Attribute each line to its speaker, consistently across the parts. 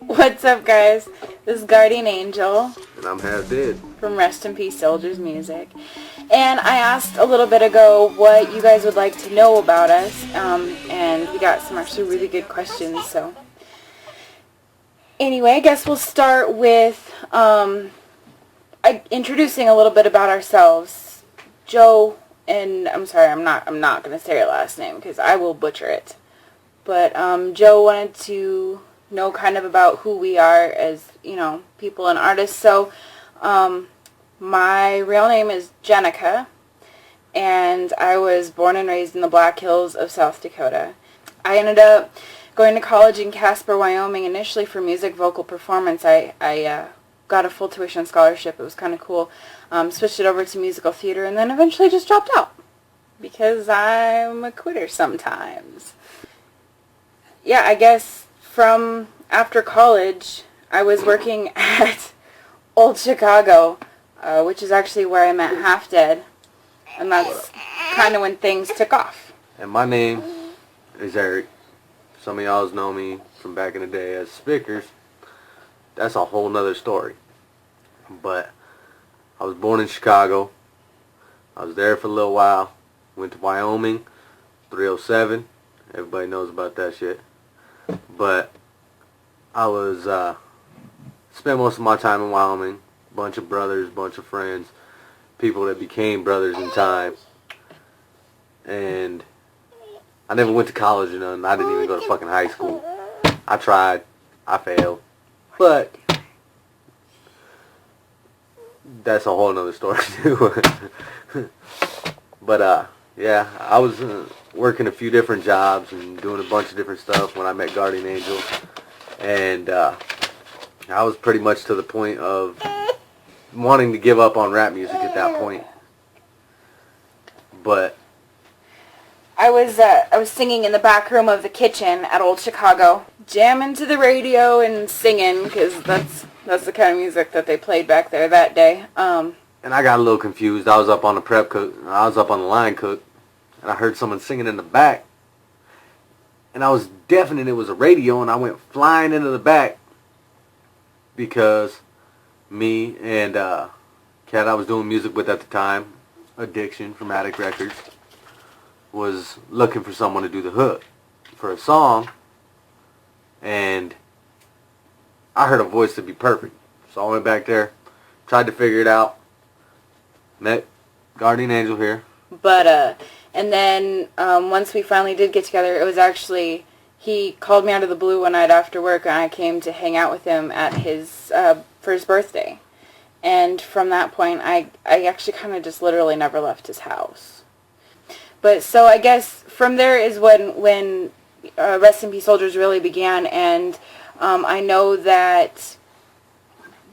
Speaker 1: What's up, guys? This is Guardian Angel.
Speaker 2: And I'm half dead.
Speaker 1: From Rest in Peace Soldiers Music. And I asked a little bit ago what you guys would like to know about us. And we got some actually really good questions. So anyway, I guess we'll start with introducing a little bit about ourselves. Joe, and I'm sorry, I'm not going to say your last name because I will butcher it. But Joe wanted to know kind of about who we are as, people and artists. So my real name is Jenica, and I was born and raised in the Black Hills of South Dakota. I ended up going to college in Casper, Wyoming, initially for music vocal performance. I got a full tuition scholarship. It was kind of cool. Switched it over to musical theater, and then eventually just dropped out because I'm a quitter sometimes. Yeah, I guess from after college, I was working at Old Chicago, which is actually where I met Half Dead, and that's kind of when things took off.
Speaker 2: And my name is Eric. Some of y'all know me from back in the day as Spickers. That's a whole nother story. But I was born in Chicago. I was there for a little while. Went to Wyoming, 307. Everybody knows about that shit. But I was spent most of my time in Wyoming. Bunch of brothers, bunch of friends, people that became brothers in time. And I never went to college or nothing. I didn't even go to fucking high school. I tried. I failed. But that's a whole nother story too. But yeah, I was working a few different jobs and doing a bunch of different stuff when I met Guardian Angel. And I was pretty much to the point of wanting to give up on rap music at that point. But
Speaker 1: I was singing in the back room of the kitchen at Old Chicago, jamming to the radio and singing because that's the kind of music that they played back there that day.
Speaker 2: And I got a little confused. I was up on the prep cook. I was up on the line cook, and I heard someone singing in the back. And I was deafening it was a radio, and I went flying into the back because me and cat I was doing music with at the time, Addiction from Attic Records, was looking for someone to do the hook for a song, and I heard a voice to be perfect. So I went back there, tried to figure it out, met Guardian Angel here.
Speaker 1: But and then once we finally did get together, it was actually, he called me out of the blue one night after work, and I came to hang out with him at his for his birthday. And from that point, I actually kind of just literally never left his house. But so I guess from there is when Rest in Peace Soldiers really began, and I know that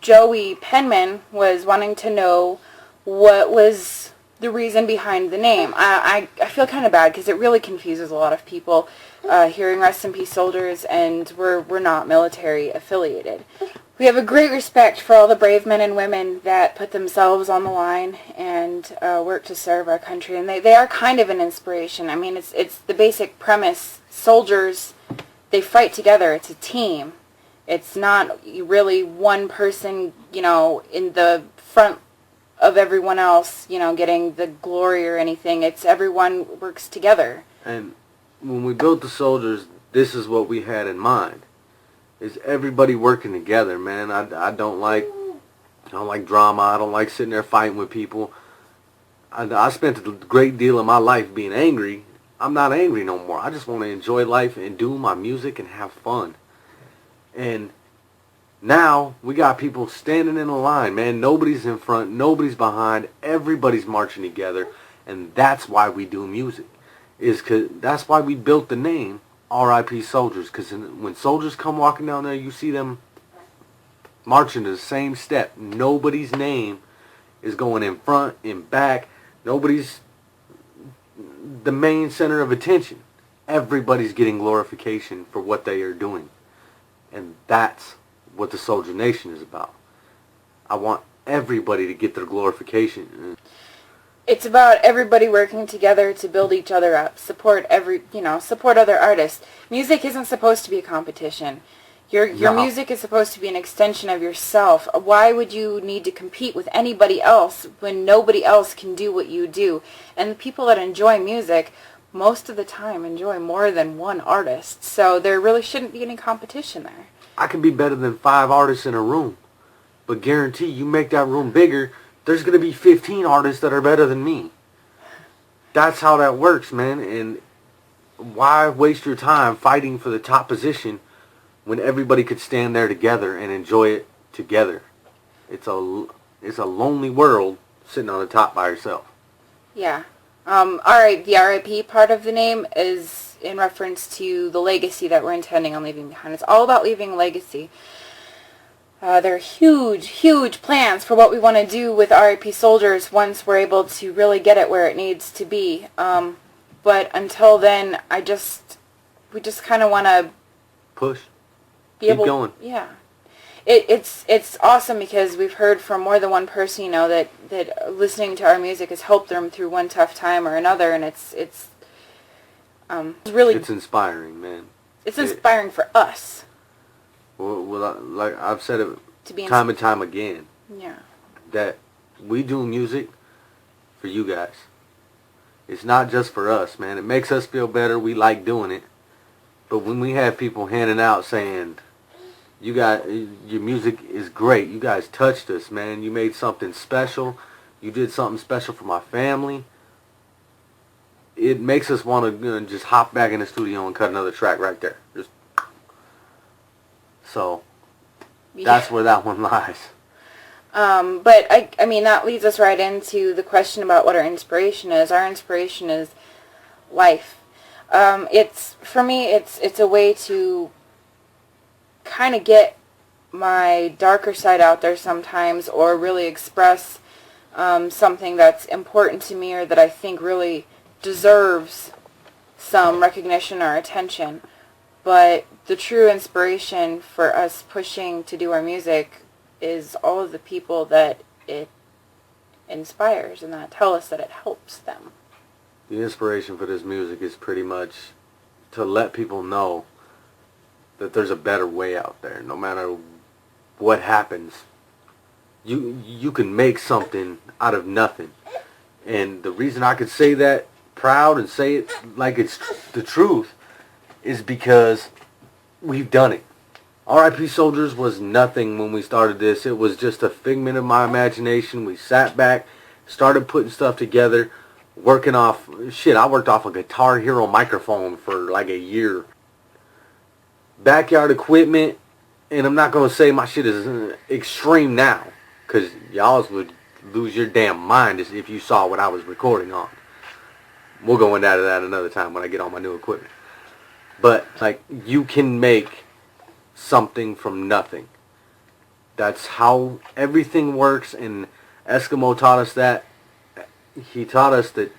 Speaker 1: Joey Penman was wanting to know what was the reason behind the name. I feel kind of bad because it really confuses a lot of people hearing Rest in Peace Soldiers, and we're not military affiliated. We have a great respect for all the brave men and women that put themselves on the line and work to serve our country, and they are kind of an inspiration. I mean, it's the basic premise. Soldiers, they fight together. It's a team. It's not really one person, in the front of everyone else, getting the glory or anything. It's everyone works together.
Speaker 2: And when we built the Soldiers, this is what we had in mind. Is everybody working together, man. I don't like drama. I don't like sitting there fighting with people. I spent a great deal of my life being angry. I'm not angry no more. I just want to enjoy life and do my music and have fun. And now we got people standing in a line, man. Nobody's in front, nobody's behind. Everybody's marching together, and that's why we do music. That's why we built the name R.I.P. Soldiers, because when soldiers come walking down there, you see them marching to the same step. Nobody's name is going in front, in back. Nobody's the main center of attention. Everybody's getting glorification for what they are doing. And that's what the Soldier Nation is about. I want everybody to get their glorification.
Speaker 1: It's about everybody working together to build each other up, support support other artists. Music isn't supposed to be a competition. Your
Speaker 2: No.
Speaker 1: music is supposed to be an extension of yourself. Why would you need to compete with anybody else when nobody else can do what you do? And the people that enjoy music, most of the time, enjoy more than one artist. So there really shouldn't be any competition there.
Speaker 2: I can be better than 5 artists in a room, but guarantee you make that room bigger, there's going to be 15 artists that are better than me. That's how that works, man. And why waste your time fighting for the top position when everybody could stand there together and enjoy it together? It's a lonely world sitting on the top by yourself.
Speaker 1: Yeah. Alright, the RIP part of the name is in reference to the legacy that we're intending on leaving behind. It's all about leaving a legacy. There are huge, huge plans for what we want to do with RIP Soldiers once we're able to really get it where it needs to be. But until then, we just kind of want to
Speaker 2: push.
Speaker 1: Keep
Speaker 2: going.
Speaker 1: Yeah. It's awesome because we've heard from more than one person, that listening to our music has helped them through one tough time or another, and it's really...
Speaker 2: It's inspiring, man.
Speaker 1: It's inspiring for us.
Speaker 2: Well, like I've said it time and time again.
Speaker 1: Yeah.
Speaker 2: That we do music for you guys. It's not just for us, man. It makes us feel better. We like doing it. But when we have people handing out saying, your music is great. You guys touched us, man. You made something special. You did something special for my family. It makes us want to just hop back in the studio and cut another track right there. So, that's where that one lies.
Speaker 1: But, I mean, that leads us right into the question about what our inspiration is. Our inspiration is life. For me, it's a way to kind of get my darker side out there sometimes, or really express something that's important to me or that I think really deserves some recognition or attention. But the true inspiration for us pushing to do our music is all of the people that it inspires and that tell us that it helps them.
Speaker 2: The inspiration for this music is pretty much to let people know that there's a better way out there. No matter what happens, you can make something out of nothing. And the reason I could say that proud and say it like it's the truth is because we've done it. RIP Soldiers was nothing when we started this. It was just a figment of my imagination. We sat back, started putting stuff together, working off... Shit, I worked off a Guitar Hero microphone for like a year. Backyard equipment, and I'm not going to say my shit is extreme now, because y'all would lose your damn mind if you saw what I was recording on. We'll go into that another time when I get all my new equipment. But, like, you can make something from nothing. That's how everything works, and Eskimo taught us that. He taught us that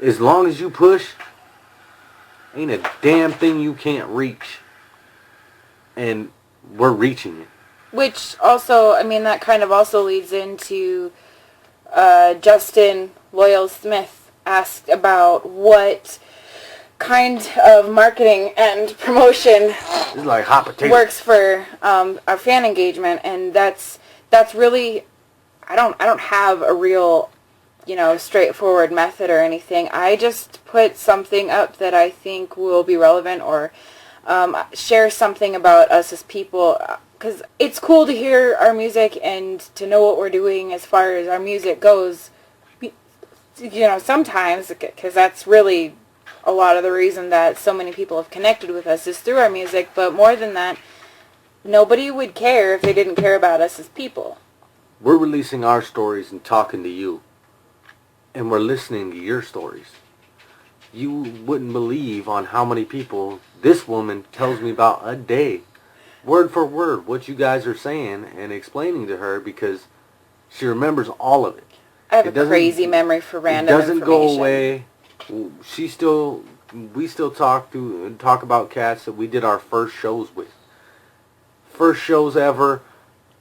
Speaker 2: as long as you push, ain't a damn thing you can't reach. And we're reaching it.
Speaker 1: Which also, I mean, that kind of also leads into Justin Loyal Smith asked about what kind of marketing and promotion
Speaker 2: It's like hot potato.
Speaker 1: works for our fan engagement, and that's really, I don't have a real, straightforward method or anything. I just put something up that I think will be relevant, or share something about us as people, because it's cool to hear our music and to know what we're doing as far as our music goes, sometimes, because that's really a lot of the reason that so many people have connected with us is through our music. But more than that, nobody would care if they didn't care about us as people.
Speaker 2: We're releasing our stories and talking to you, and we're listening to your stories. You wouldn't believe on how many people this woman tells me about a day, word for word, what you guys are saying and explaining to her, because she remembers all of it.
Speaker 1: I have a crazy memory for random information.
Speaker 2: It doesn't go away. We still talk about cats that we did our first shows with. First shows ever.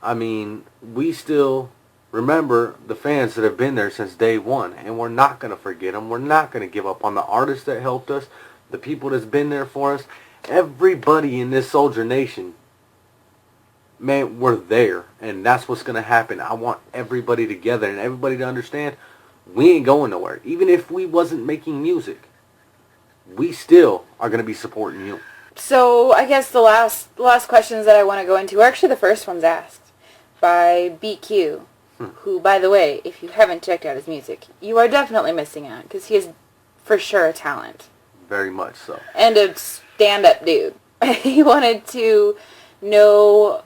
Speaker 2: I mean, we still remember the fans that have been there since day one, and we're not going to forget them. We're not going to give up on the artists that helped us, the people that's been there for us. Everybody in this Soldier Nation, man, we're there, and that's what's going to happen. I want everybody together and everybody to understand we ain't going nowhere. Even if we wasn't making music, we still are going to be supporting you.
Speaker 1: So I guess the last questions that I want to go into are actually the first ones asked by BQ, who, by the way, if you haven't checked out his music, you are definitely missing out, because he is for sure a talent.
Speaker 2: Very much so.
Speaker 1: And a stand-up dude. He wanted to know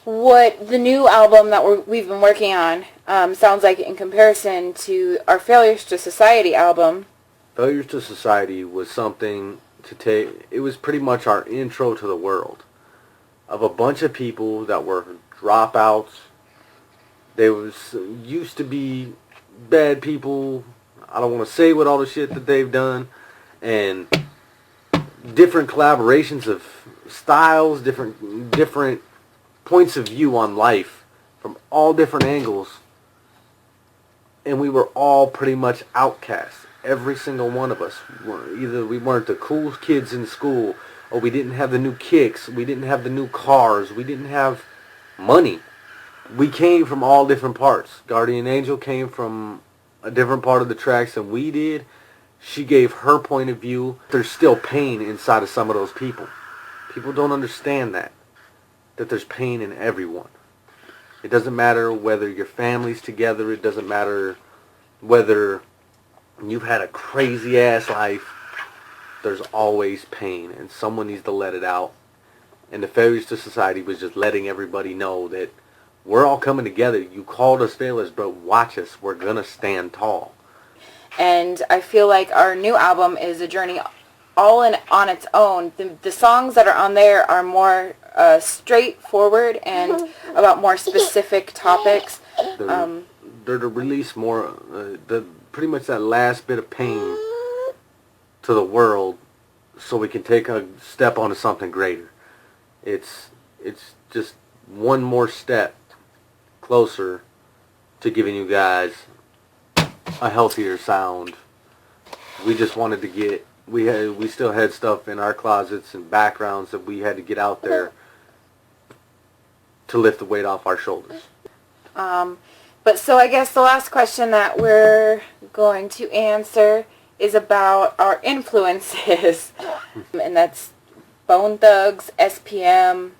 Speaker 1: what the new album that we've been working on sounds like in comparison to our Failures to Society album.
Speaker 2: Failures to Society was something to take. It was pretty much our intro to the world of a bunch of people that were dropouts. They used to be bad people. I don't want to say what all the shit that they've done, and different collaborations of styles, different points of view on life from all different angles, and we were all pretty much outcasts. Every single one of us. Either we weren't the cool kids in school, or we didn't have the new kicks, we didn't have the new cars, we didn't have money. We came from all different parts. Guardian Angel came from a different part of the tracks than we did. She gave her point of view. There's still pain inside of some of those people. People don't understand that there's pain in everyone. It doesn't matter whether your family's together. It doesn't matter whether you've had a crazy ass life. There's always pain, and someone needs to let it out. And the Failures to Society was just letting everybody know that we're all coming together. You called us failures, but watch us. We're going to stand tall.
Speaker 1: And I feel like our new album is a journey all on its own. The songs that are on there are more straightforward and about more specific topics.
Speaker 2: They're to release more, pretty much that last bit of pain to the world, so we can take a step onto something greater. It's just one more step closer to giving you guys a healthier sound. We just wanted to get, we still had stuff in our closets and backgrounds that we had to get out there to lift the weight off our shoulders.
Speaker 1: But so I guess the last question that we're going to answer is about our influences. And that's Bone Thugs, SPM.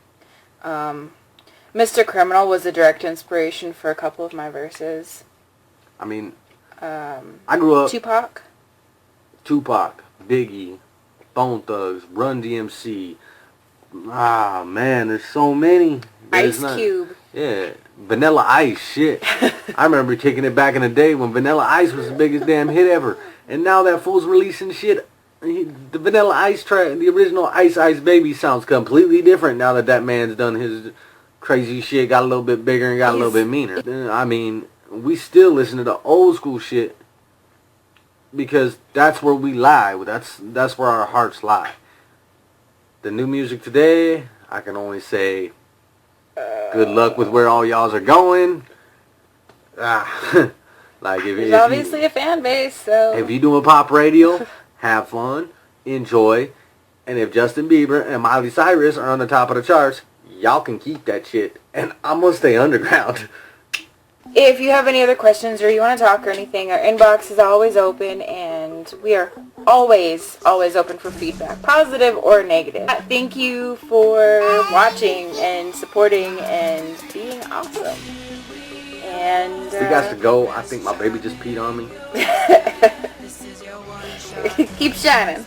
Speaker 1: Mr. Criminal was a direct inspiration for a couple of my verses.
Speaker 2: I mean, I grew up...
Speaker 1: Tupac,
Speaker 2: Biggie, Bone Thugs, Run DMC. Ah, man, there's so many.
Speaker 1: Ice Cube.
Speaker 2: Yeah, Vanilla Ice, shit. I remember kicking it back in the day when Vanilla Ice was the biggest damn hit ever. And now that fool's releasing shit. The Vanilla Ice track, the original Ice Ice Baby sounds completely different now that man's done his crazy shit, got a little bit bigger and got a little bit meaner. I mean, we still listen to the old school shit because that's where we lie. That's where our hearts lie. The new music today, I can only say good luck with where all y'all's are going. Like
Speaker 1: there's obviously a fan base, so
Speaker 2: if you doing pop radio, have fun, enjoy, and if Justin Bieber and Miley Cyrus are on the top of the charts, y'all can keep that shit, and I'm gonna stay underground.
Speaker 1: If you have any other questions or you want to talk or anything, our inbox is always open, and we are always open for feedback, positive or negative. Thank you for watching and supporting and being awesome. And
Speaker 2: we got to go. I think my baby just peed on me.
Speaker 1: Keep shining.